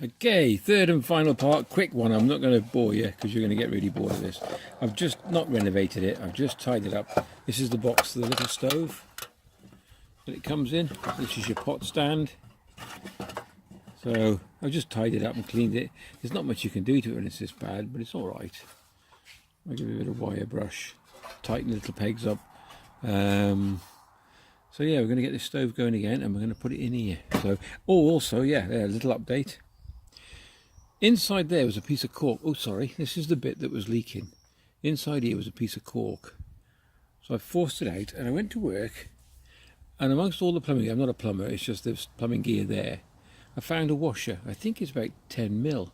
Okay, third and final part, quick one. I'm not going to bore you because you're going to get really bored of this. I've just not renovated it, I've just tied it up. This is the box for the little stove that it comes in. This is your pot stand. So I've just tied it up and cleaned it. There's not much you can do to it when it's this bad, but it's alright. I'll give it a bit of wire brush, tighten the little pegs up. So yeah, we're going to get this stove going again and we're going to put it in here. So, also, yeah, a little update. Inside there was a piece of cork. Oh, sorry, this is the bit that was leaking. Inside here was a piece of cork. So I forced it out and I went to work, and amongst all the plumbing, I'm not a plumber, it's just there's plumbing gear there, I found a washer. I think it's about 10 mil,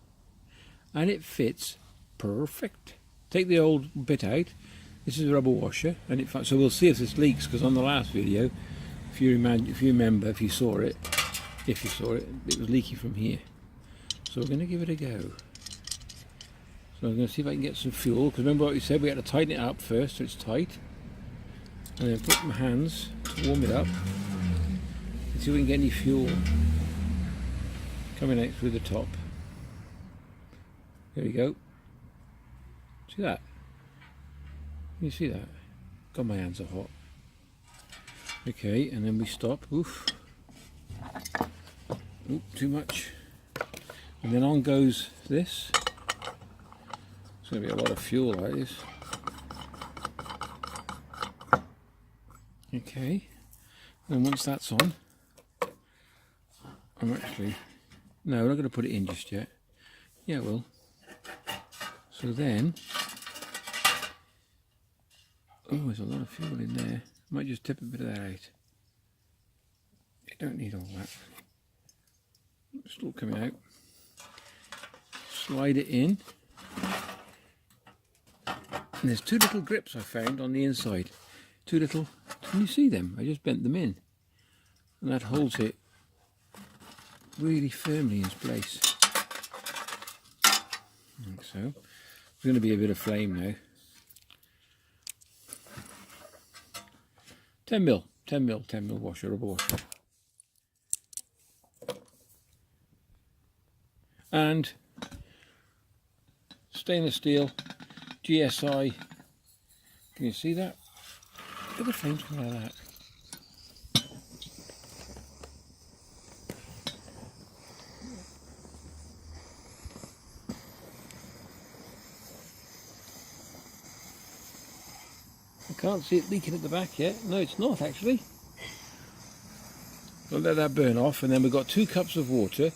and it fits perfect. Take the old bit out. This is a rubber washer, and so we'll see if this leaks, because on the last video, if you saw it, it was leaking from here. So we're going to give it a go. So I'm going to see if I can get some fuel, because remember what we said, we had to tighten it up first so it's tight, and then put my hands to warm it up and see if we can get any fuel coming out through the top. There we go. See that? Can you see that? God, my hands are hot. Okay, and then we stop. Oof. Oop, too much. And then on goes this. It's going to be a lot of fuel, that is. Okay, and once that's on, no, we're not going to put it in just yet. Yeah, well. So then, oh, there's a lot of fuel in there. Might just tip a bit of that out. You don't need all that. It's all coming out. Slide it in. And there's two little grips I found on the inside. Two little, can you see them? I just bent them in. And that holds it really firmly in its place. Like so. There's going to be a bit of flame now. 10 mil washer, rubber washer. And stainless steel GSI. Can you see that? Look at the flames coming out of that. I can't see it leaking at the back yet. No, it's not actually. We'll let that burn off, and then we've got 2 cups of water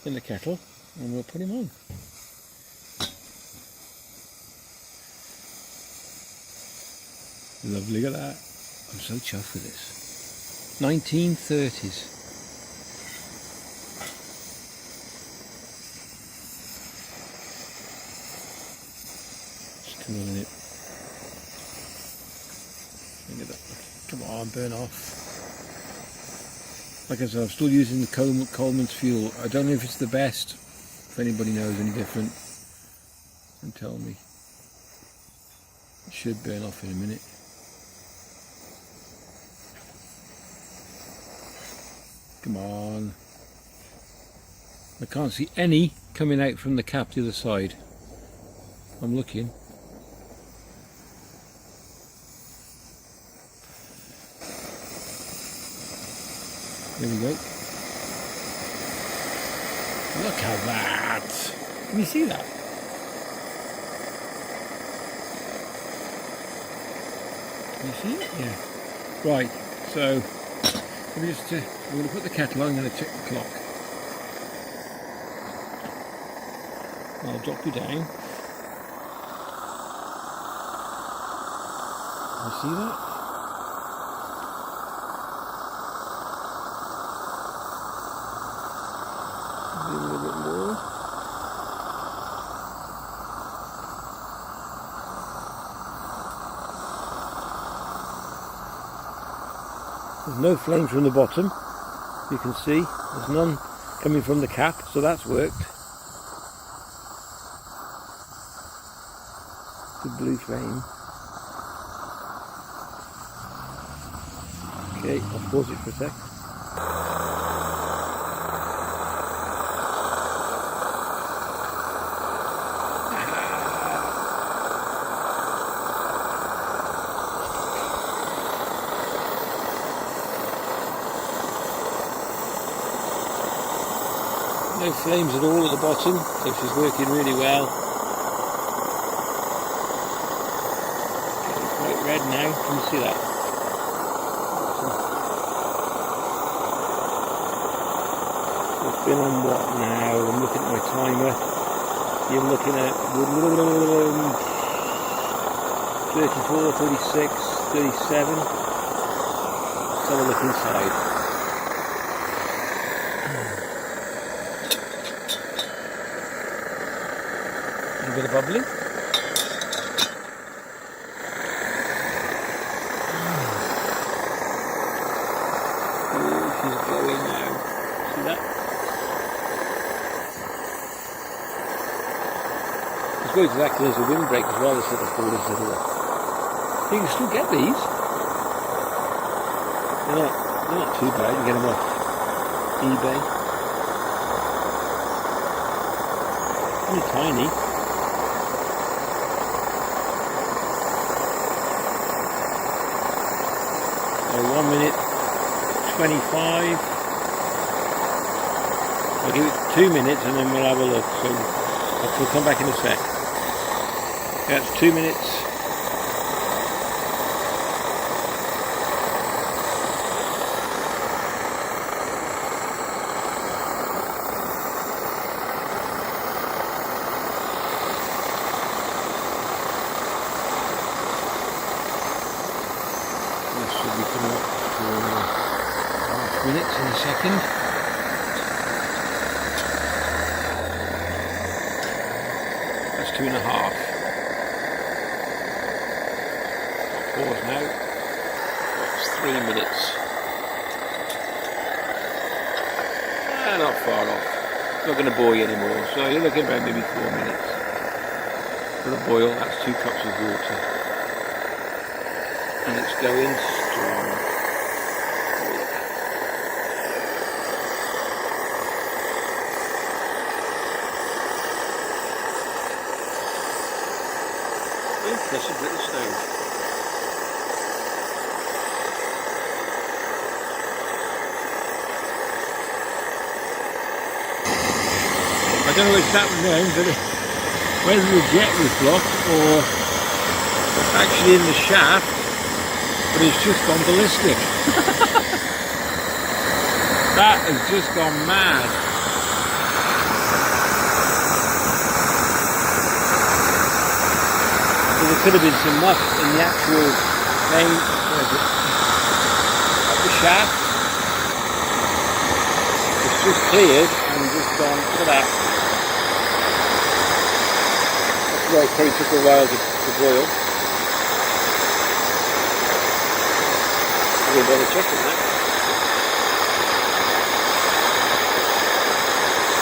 in the kettle, and we'll put him on. Lovely, look at that. I'm so chuffed with this. 1930s. Just cooling it. Look at that. Come on, burn off. Like I said, I'm still using the Coleman's fuel. I don't know if it's the best. If anybody knows any different, then tell me. It should burn off in a minute. Come on. I can't see any coming out from the cap the other side. I'm looking. There we go. Look at that! Can you see that? Can you see it? Yeah. Right, so let me just, I'm going to put the kettle on, I'm going to check the clock. I'll drop you down. You see that? A little bit more. There's no flame from the bottom, you can see. There's none coming from the cap, so that's worked. The blue flame. Okay, I'll pause it for a sec. No flames at all at the bottom, so she's working really well. Getting quite red now, can you see that? It's been on what now? I'm looking at my timer. You're looking at 34, 36, 37. Let's have a look inside. A bit of bubbling. Oh, she's glowing now. See that? It's good exactly as a windbreak as well, this little folders little. You can still get these. They're not too bad. You can get them off eBay. Only tiny. So 1 minute 25. I'll give it 2 minutes and then we'll have a look. So we'll come back in a sec. That's 2 minutes. This should be coming up for 5 minutes in a second. That's 2.5. Pause now. That's 3 minutes. Not far off. Not going to bore you anymore. So you're looking about maybe 4 minutes. For a boil, that's 2 cups of water. And it's going strong. Impressive little stove. I don't know what's happened now, whether the jet was blocked or actually in the shaft, but it's just gone ballistic. That has just gone mad. So there could have been some muck in the actual main of the shaft. It's just cleared and just gone to that. That's why it probably took a while to boil. I didn't bother checking that.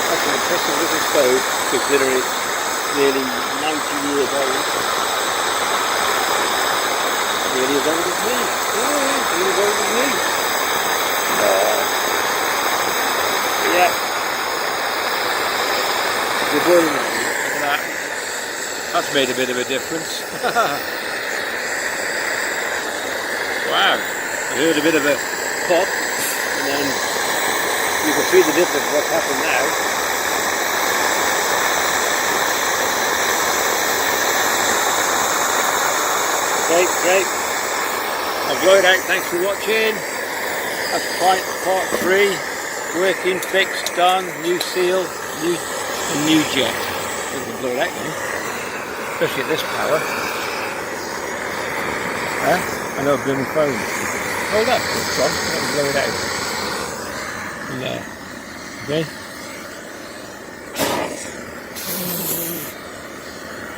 That's an impressive little stove, considering it's nearly 90 years old. Nearly as old as me. Yeah, nearly as old as me. Yeah. We're boiling now. Look at that. That's made a bit of a difference. Wow. I heard a bit of a pop, and then you can see the difference of what's happened now. Okay, great. I'll blow it out. Thanks for watching. That's part 3. Working, fixed, done. New seal, new jet. We can blow it out now, especially at this power. I know I've done my phone. Hold up, it's on. Let me blow it out. In there. Okay.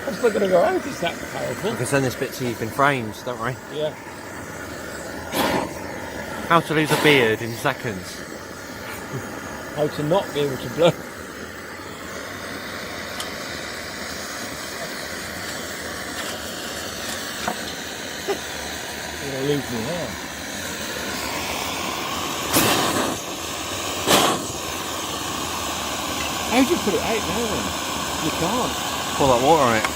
That's not going to go out. It's that powerful. I can send this bit to you in frames, don't worry. Yeah. How to lose a beard in seconds. How to not be able to blow. I'm going to lose my hair. How do you put it out now then? You can't. Pour that water on it.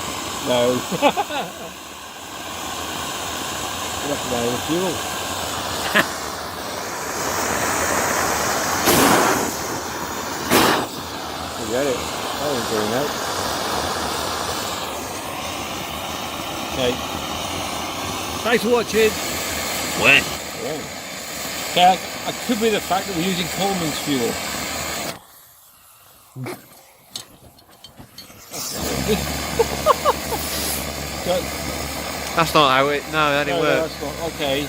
No. You'll have to buy the fuel. Forget it. That ain't going out. Okay. Thanks for watching. When? Okay, it could be the fact that we're using Coleman's fuel. That's not how it. No, that didn't work. That's not, okay.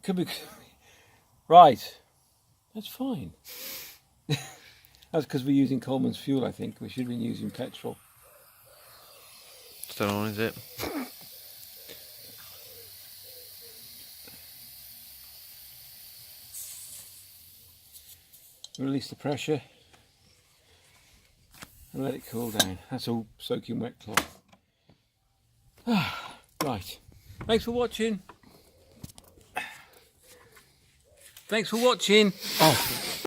Could be right. That's fine. That's because we're using Coleman's fuel. I think we should have been using petrol. Still on, is it? Release the pressure and let it cool down. That's all soaking wet cloth. Right. Thanks for watching. Thanks for watching. Oh.